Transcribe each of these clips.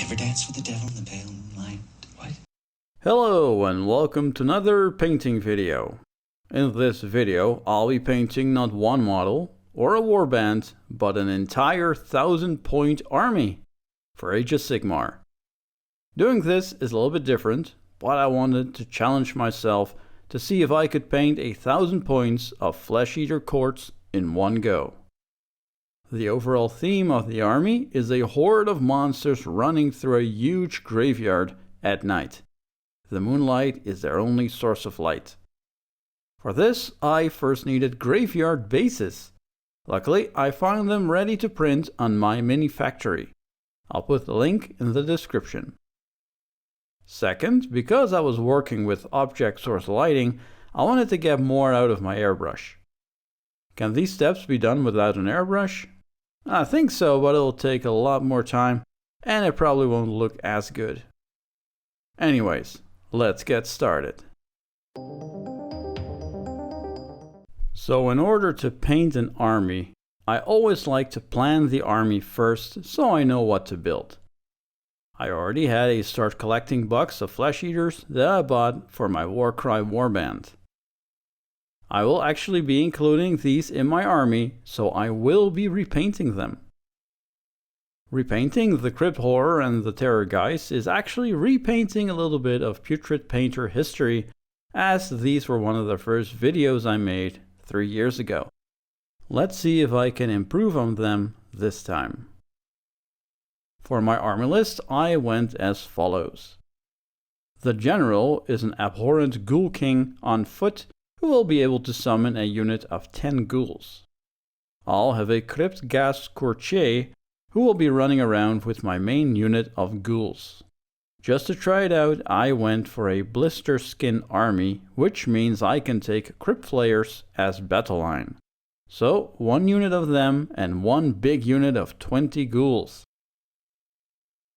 ever dance with the devil in the pale moonlight? What? Hello and welcome to another painting video. In this video, I'll be painting not one model or a warband, but an entire 1000-point army for Age of Sigmar. Doing this is a little bit different, but I wanted to challenge myself to see if I could paint 1000 points of Flesh Eater courts in one go. The overall theme of the army is a horde of monsters running through a huge graveyard at night. The moonlight is their only source of light. For this, I first needed graveyard bases. Luckily, I found them ready to print on my mini factory. I'll put the link in the description. Second, because I was working with object source lighting, I wanted to get more out of my airbrush. Can these steps be done without an airbrush? I think so, but it'll take a lot more time, and it probably won't look as good. Anyways, let's get started. So in order to paint an army, I always like to plan the army first so I know what to build. I already had a start collecting box of Flesh Eaters that I bought for my Warcry warband. I will actually be including these in my army, so I will be repainting them. Repainting the Crypt Horror and the Terrorgheist is actually repainting a little bit of Putrid Painter history, as these were one of the first videos I made 3 years ago. Let's see if I can improve on them this time. For my army list, I went as follows. The General is an abhorrent Ghoul King on foot who will be able to summon a unit of 10 ghouls. I'll have a Crypt Ghast Courtier who will be running around with my main unit of ghouls. Just to try it out, I went for a Blister Skin army, which means I can take Crypt Flayers as battle line. So, 1 unit of them and 1 big unit of 20 ghouls.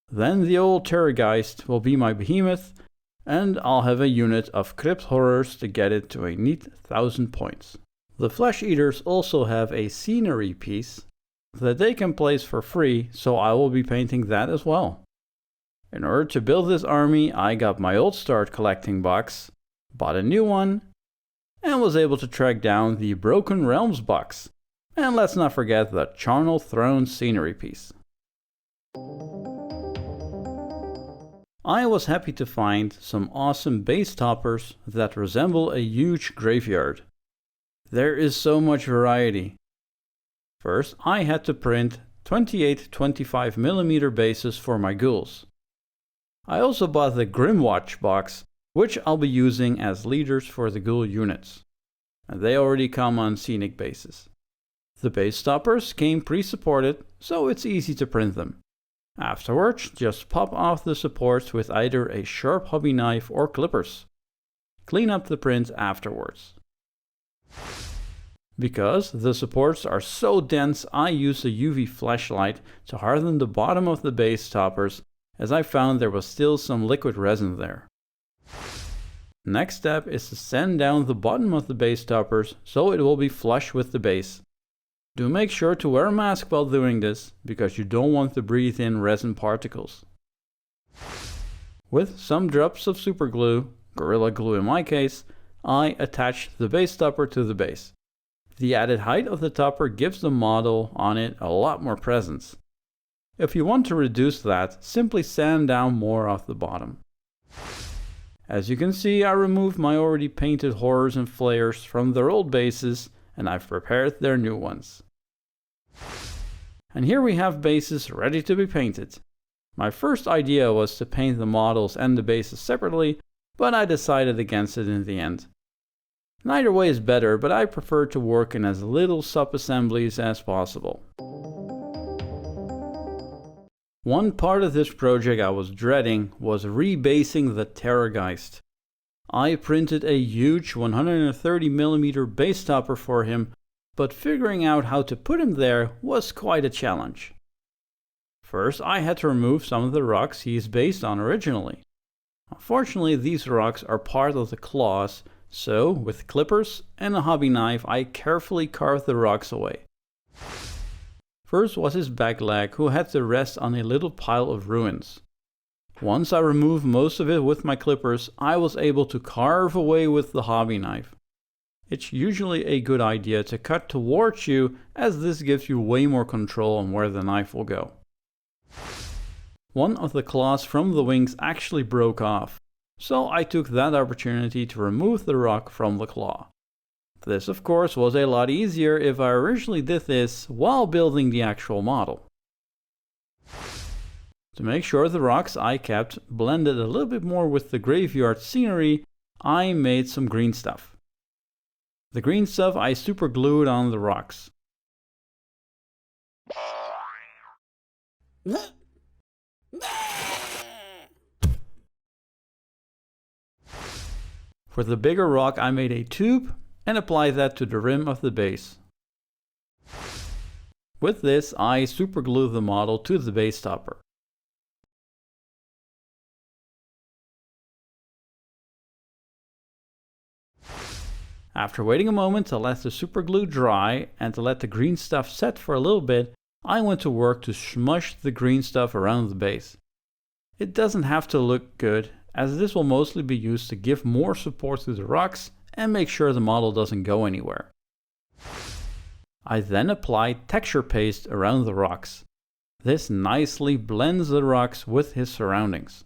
Then the old Terrorgheist will be my behemoth, and I'll have a unit of Crypt Horrors to get it to a neat 1000 points. The Flesh Eaters also have a scenery piece that they can place for free, so I will be painting that as well. In order to build this army, I got my old start collecting box, bought a new one, and was able to track down the Broken Realms box. And let's not forget the Charnel Throne scenery piece. I was happy to find some awesome base toppers that resemble a huge graveyard. There is so much variety. First, I had to print 28 25mm bases for my ghouls. I also bought the Grimwatch box, which I'll be using as leaders for the ghoul units. And they already come on scenic bases. The base toppers came pre-supported, so it's easy to print them. Afterwards, just pop off the supports with either a sharp hobby knife or clippers. Clean up the print afterwards. Because the supports are so dense, I use a UV flashlight to harden the bottom of the base toppers, as I found there was still some liquid resin there. Next step is to sand down the bottom of the base toppers so it will be flush with the base. Do make sure to wear a mask while doing this, because you don't want to breathe in resin particles. With some drops of super glue, Gorilla Glue in my case, I attach the base topper to the base. The added height of the topper gives the model on it a lot more presence. If you want to reduce that, simply sand down more off the bottom. As you can see, I removed my already painted horrors and flayers from their old bases, and I've prepared their new ones. And here we have bases ready to be painted. My first idea was to paint the models and the bases separately, but I decided against it in the end. Neither way is better, but I prefer to work in as little sub-assemblies as possible. One part of this project I was dreading was rebasing the Terrorgheist. I printed a huge 130mm base topper for him, but figuring out how to put him there was quite a challenge. First, I had to remove some of the rocks he is based on originally. Unfortunately, these rocks are part of the claws, so with clippers and a hobby knife I carefully carved the rocks away. First was his back leg, who had to rest on a little pile of ruins. Once I removed most of it with my clippers, I was able to carve away with the hobby knife. It's usually a good idea to cut towards you, as this gives you way more control on where the knife will go. One of the claws from the wings actually broke off, so I took that opportunity to remove the rock from the claw. This of course was a lot easier if I originally did this while building the actual model. To make sure the rocks I kept blended a little bit more with the graveyard scenery, I made some green stuff. The green stuff I super glued on the rocks. For the bigger rock I made a tube and applied that to the rim of the base. With this I super glued the model to the base topper. After waiting a moment to let the super glue dry and to let the green stuff set for a little bit, I went to work to smush the green stuff around the base. It doesn't have to look good, as this will mostly be used to give more support to the rocks and make sure the model doesn't go anywhere. I then applied texture paste around the rocks. This nicely blends the rocks with his surroundings.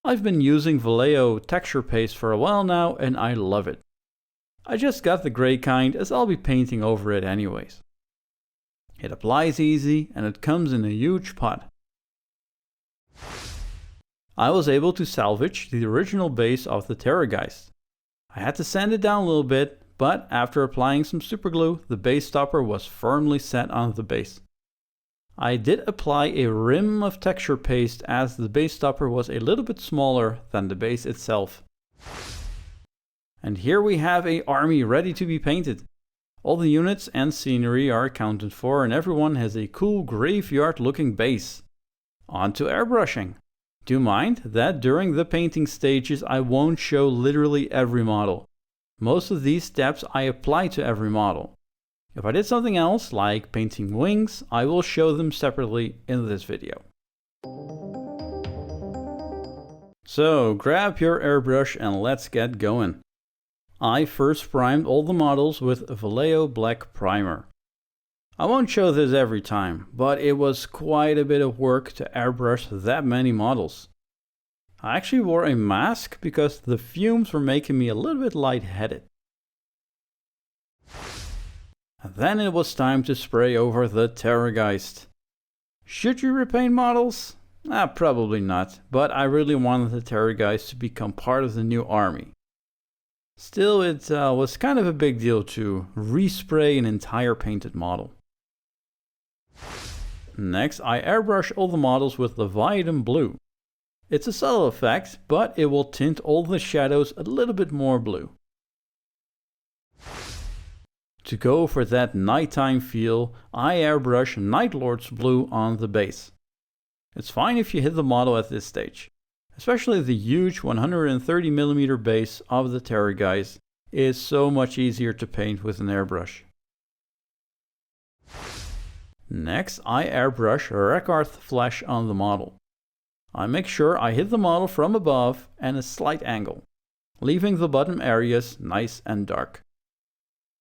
I've been using Vallejo texture paste for a while now and I love it. I just got the gray kind as I'll be painting over it anyways. It applies easy and it comes in a huge pot. I was able to salvage the original base of the Terrorgheist. I had to sand it down a little bit, but after applying some super glue, the base topper was firmly set on the base. I did apply a rim of texture paste as the base topper was a little bit smaller than the base itself. And here we have an army ready to be painted. All the units and scenery are accounted for and everyone has a cool graveyard looking base. On to airbrushing. Do mind that during the painting stages I won't show literally every model. Most of these steps I apply to every model. If I did something else, like painting wings, I will show them separately in this video. So grab your airbrush and let's get going. I first primed all the models with Vallejo Black Primer. I won't show this every time, but it was quite a bit of work to airbrush that many models. I actually wore a mask because the fumes were making me a little bit lightheaded. And then it was time to spray over the Terrorgheist. Should you repaint models? Probably not, but I really wanted the Terrorgheist to become part of the new army. Still, it was kind of a big deal to respray an entire painted model. Next, I airbrush all the models with Leviathan Blue. It's a subtle effect, but it will tint all the shadows a little bit more blue. To go for that nighttime feel, I airbrush Night Lord's Blue on the base. It's fine if you hit the model at this stage. Especially the huge 130mm base of the Terrorgheist is so much easier to paint with an airbrush. Next, I airbrush Rekarth Flesh on the model. I make sure I hit the model from above and a slight angle, leaving the bottom areas nice and dark.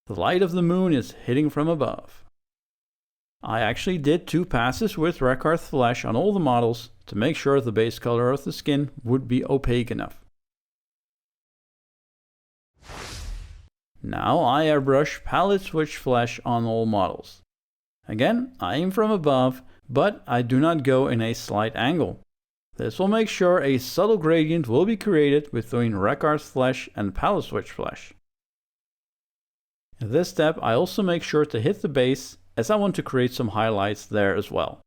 The light of the moon is hitting from above. I actually did 2 passes with Rekarth Flesh on all the models to make sure the base color of the skin would be opaque enough. Now I airbrush Palette Switch Flesh on all models. Again, I aim from above, but I do not go in a slight angle. This will make sure a subtle gradient will be created between Rekarth Flesh and Palette Switch Flesh. In this step I also make sure to hit the base, as I want to create some highlights there as well.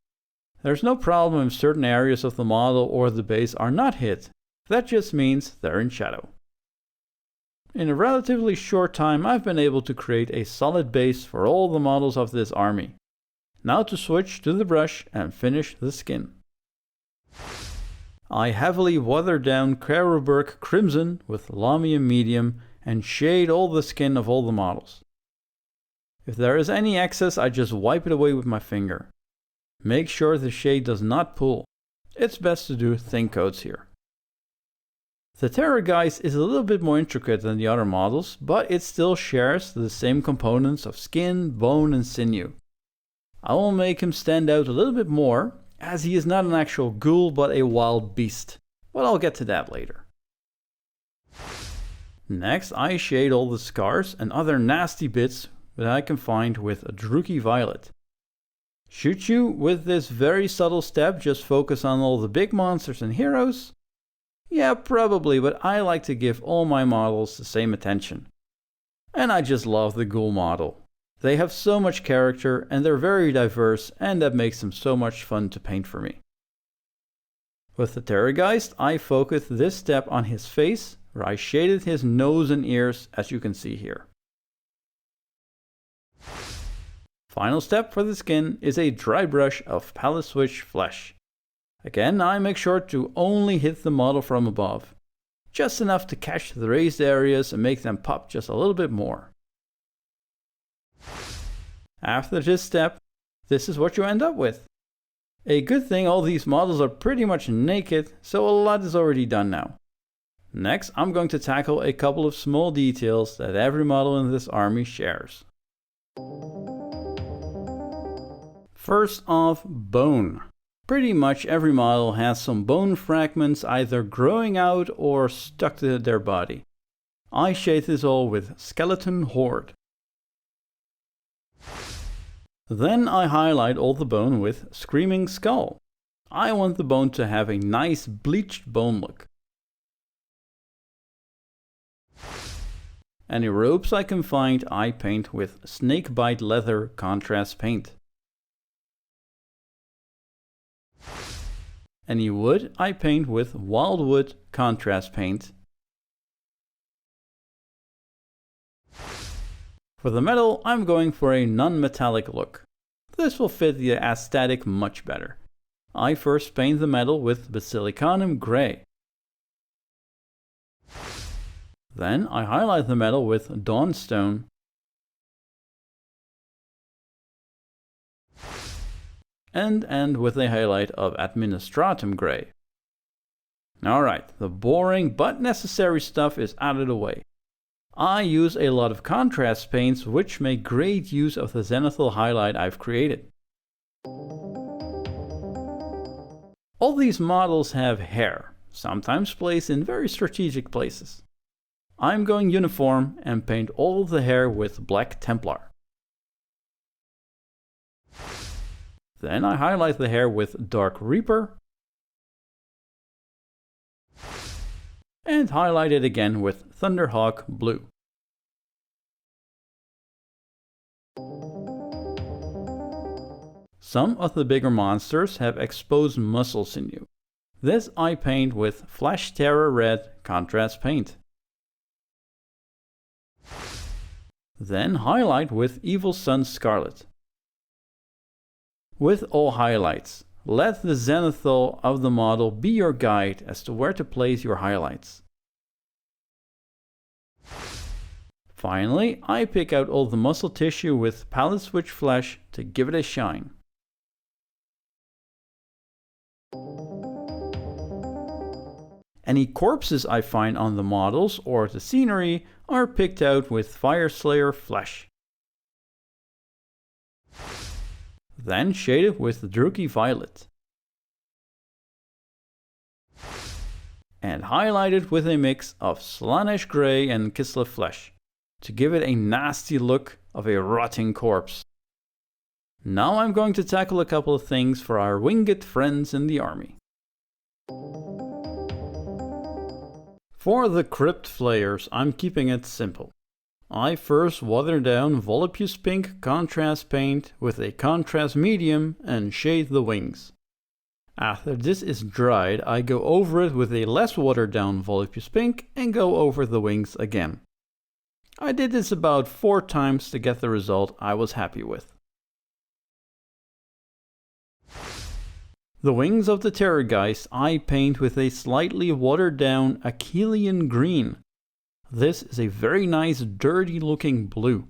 There's no problem if certain areas of the model or the base are not hit. That just means they're in shadow. In a relatively short time I've been able to create a solid base for all the models of this army. Now to switch to the brush and finish the skin. I heavily watered down Carroburg Crimson with Lamium Medium and shade all the skin of all the models. If there is any excess I just wipe it away with my finger. Make sure the shade does not pull. it's best to do thin coats here. The Terrorgheist is a little bit more intricate than the other models, but it still shares the same components of skin, bone and sinew. I will make him stand out a little bit more, as he is not an actual ghoul but a wild beast, but I'll get to that later. Next, I shade all the scars and other nasty bits that I can find with a Druchii Violet. Should you, with this very subtle step, just focus on all the big monsters and heroes? Yeah, probably, but I like to give all my models the same attention. And I just love the ghoul model. They have so much character and they're very diverse, and that makes them so much fun to paint for me. With the Terrorgheist, I focused this step on his face, where I shaded his nose and ears, as you can see here. Final step for the skin is a dry brush of palette switch flesh. Again, I make sure to only hit the model from above, just enough to catch the raised areas and make them pop just a little bit more. After this step, this is what you end up with. A good thing all these models are pretty much naked, so a lot is already done now. Next, I'm going to tackle a couple of small details that every model in this army shares. First off, bone. Pretty much every model has some bone fragments either growing out or stuck to their body. I shade this all with Skeleton Horde. Then I highlight all the bone with Screaming Skull. I want the bone to have a nice bleached bone look. Any ropes I can find I paint with Snakebite Leather contrast paint. Any wood I paint with Wildwood contrast paint. For the metal, I'm going for a non-metallic look. This will fit the aesthetic much better. I first paint the metal with Basilicanum Grey. Then I highlight the metal with Dawnstone. And end with a highlight of Administratum Grey. Alright, the boring but necessary stuff is out of the way. I use a lot of contrast paints which make great use of the zenithal highlight I've created. All these models have hair, sometimes placed in very strategic places. I'm going uniform and paint all the hair with Black Templar. Then I highlight the hair with Dark Reaper. And highlight it again with Thunderhawk Blue. Some of the bigger monsters have exposed muscle sinew. This I paint with Flash Terror Red contrast paint. Then highlight with Evil Sun Scarlet. With all highlights, let the zenithal of the model be your guide as to where to place your highlights. Finally, I pick out all the muscle tissue with palette switch flesh to give it a shine. Any corpses I find on the models or the scenery are picked out with Fireslayer flesh. Then shade it with the Druchii Violet. And highlight it with a mix of Slaanesh Grey and Kislev flesh to give it a nasty look of a rotting corpse. Now I'm going to tackle a couple of things for our winged friends in the army. For the Crypt Flayers, I'm keeping it simple. I first water down Volupus Pink contrast paint with a contrast medium and shade the wings. After this is dried, I go over it with a less watered down Volupus Pink and go over the wings again. I did this about 4 times to get the result I was happy with. The wings of the Terrorgheist I paint with a slightly watered down Achillean green. This is a very nice dirty looking blue.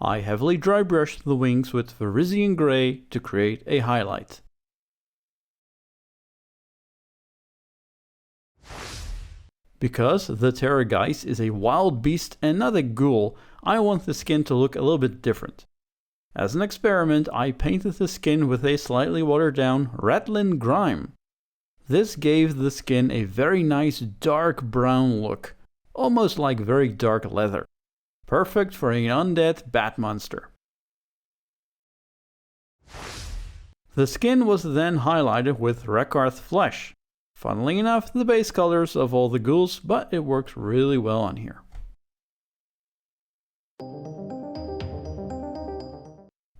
I heavily dry brushed the wings with Verizian Gray to create a highlight. Because the Terrorgheist is a wild beast and not a ghoul, I want the skin to look a little bit different. As an experiment, I painted the skin with a slightly watered down Ratlin grime. This gave the skin a very nice dark brown look, almost like very dark leather. Perfect for an undead bat monster. The skin was then highlighted with Rekarth flesh. Funnily enough, the base colors of all the ghouls, but it works really well on here.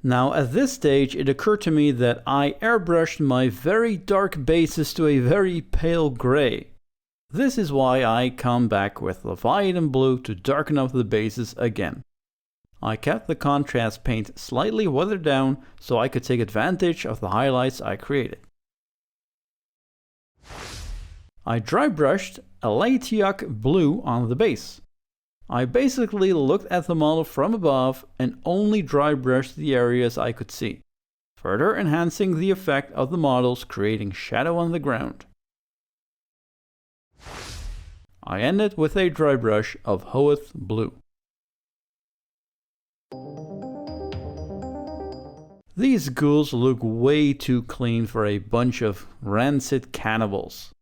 Now at this stage it occurred to me that I airbrushed my very dark bases to a very pale grey. This is why I come back with Leviathan blue to darken up the bases again. I kept the contrast paint slightly watered down so I could take advantage of the highlights I created. I dry brushed Elatiac blue on the base. I basically looked at the model from above and only dry brushed the areas I could see, further enhancing the effect of the models, creating shadow on the ground. I ended with a dry brush of Hoeth blue. These ghouls look way too clean for a bunch of rancid cannibals.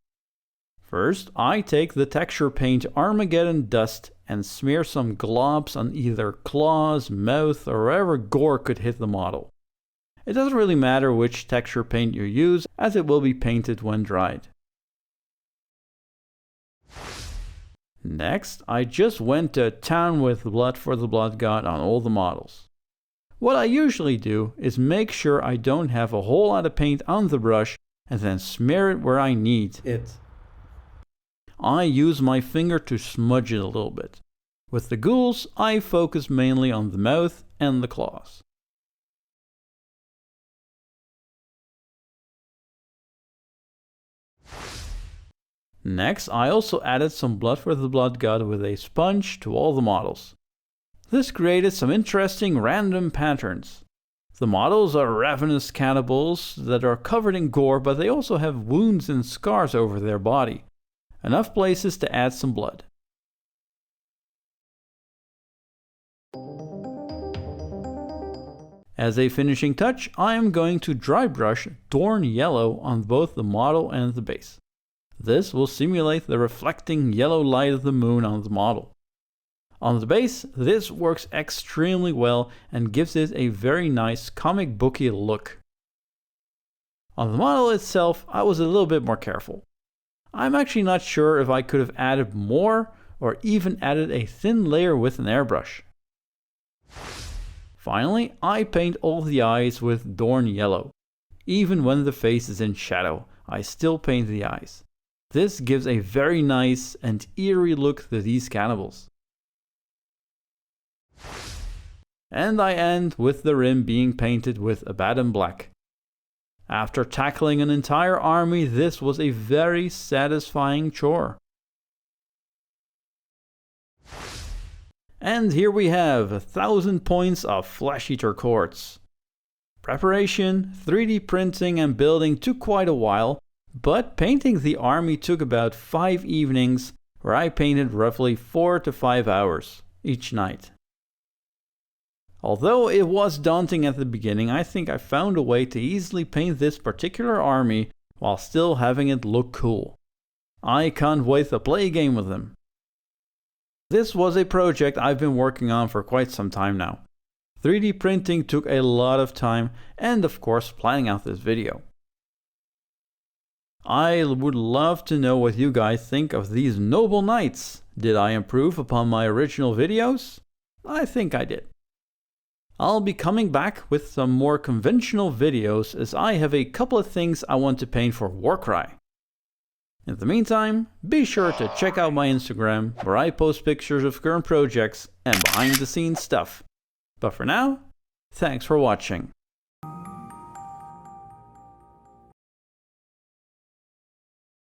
First, I take the texture paint Armageddon Dust and smear some globs on either claws, mouth, or wherever gore could hit the model. It doesn't really matter which texture paint you use, as it will be painted when dried. Next, I just went to town with Blood for the Blood God on all the models. What I usually do is make sure I don't have a whole lot of paint on the brush and then smear it where I need it. I use my finger to smudge it a little bit. With the ghouls, I focus mainly on the mouth and the claws. Next, I also added some Blood for the Blood God with a sponge to all the models. This created some interesting random patterns. The models are ravenous cannibals that are covered in gore, but they also have wounds and scars over their body. Enough places to add some blood. As a finishing touch, I am going to dry brush Dorn Yellow on both the model and the base. This will simulate the reflecting yellow light of the moon on the model. On the base, this works extremely well and gives it a very nice comic booky look. On the model itself, I was a little bit more careful. I'm actually not sure if I could have added more or even added a thin layer with an airbrush. Finally, I paint all the eyes with Dorn Yellow. Even when the face is in shadow, I still paint the eyes. This gives a very nice and eerie look to these cannibals. And I end with the rim being painted with Abaddon Black. After tackling an entire army, this was a very satisfying chore. And here we have 1,000 points of Flesh Eater Quartz. Preparation, 3D printing and building took quite a while, but painting the army took about 5 evenings, where I painted roughly 4 to 5 hours each night. Although it was daunting at the beginning, I think I found a way to easily paint this particular army while still having it look cool. I can't wait to play a game with them. This was a project I've been working on for quite some time now. 3D printing took a lot of time and of course planning out this video. I would love to know what you guys think of these noble knights. Did I improve upon my original videos? I think I did. I'll be coming back with some more conventional videos as I have a couple of things I want to paint for Warcry. In the meantime, be sure to check out my Instagram where I post pictures of current projects and behind the scenes stuff. But for now, thanks for watching.